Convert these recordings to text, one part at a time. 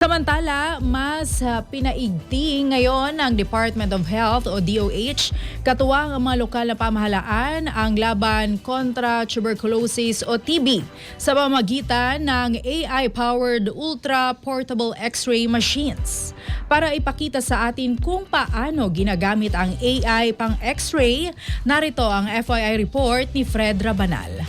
Samantala, mas pinaigting ngayon ng Department of Health o DOH katuwang ang mga lokal na pamahalaan ang laban kontra tuberculosis o TB sa pamamagitan ng AI-powered ultra-portable X-ray machines. Para ipakita sa atin kung paano ginagamit ang AI pang X-ray, narito ang FYI report ni Fred Rabanal.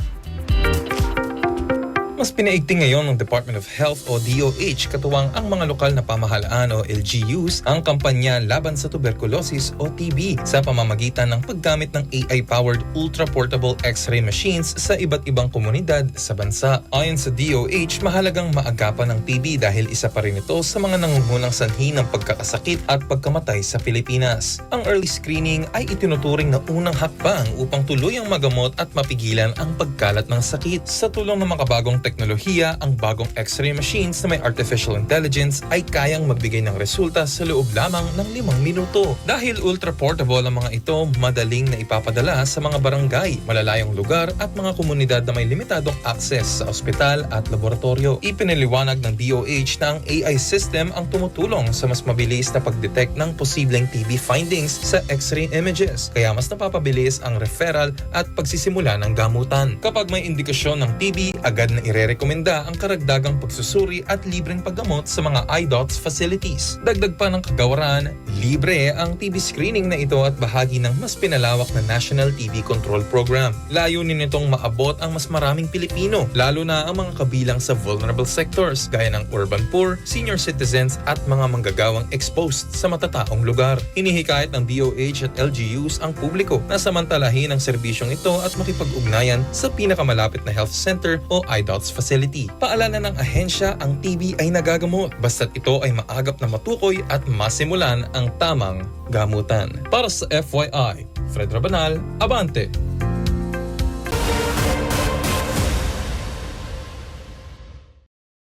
Mas pinaigting ngayon ng Department of Health o DOH katuwang ang mga lokal na pamahalaan o LGUs ang kampanya laban sa tuberculosis o TB sa pamamagitan ng paggamit ng AI-powered ultra-portable X-ray machines sa iba't ibang komunidad sa bansa. Ayon sa DOH, mahalagang maagapan ng TB dahil isa pa rin ito sa mga nangungunang sanhi ng pagkakasakit at pagkamatay sa Pilipinas. Ang early screening ay itinuturing na unang hakbang upang tuluyang magamot at mapigilan ang pagkalat ng sakit. Sa tulong ng makabagong teknolohiya, ang bagong X-ray machines na may artificial intelligence ay kayang magbigay ng resulta sa loob lamang ng 5 minuto. Dahil ultra-portable ang mga ito, madaling na ipapadala sa mga barangay, malalayong lugar at mga komunidad na may limitadong access sa ospital at laboratorio. Ipinaliwanag ng DOH na ang AI system ang tumutulong sa mas mabilis na pagdetect ng posibleng TB findings sa X-ray images, kaya mas napapabilis ang referral at pagsisimula ng gamutan. Kapag may indikasyon ng TB, agad na irerekomenda ang karagdagang pagsusuri at libreng paggamot sa mga IDOTS facilities. Dagdag pa ng kagawaran, libre ang TB screening na ito at bahagi ng mas pinalawak na National TB Control Program. Layunin nitong maabot ang mas maraming Pilipino, lalo na ang mga kabilang sa vulnerable sectors gaya ng urban poor, senior citizens at mga manggagawang exposed sa matataong lugar. Hinihikayat ng DOH at LGUs ang publiko na samantalahin ang serbisyong ito at makipag-ugnayan sa pinakamalapit na health center o IDOTS facility. Paalanan ng ahensya, ang TB ay nagagamot basta't ito ay maagap na matukoy at masimulan ang tamang gamutan. Para sa FYI, Fred Rabanal, Abante!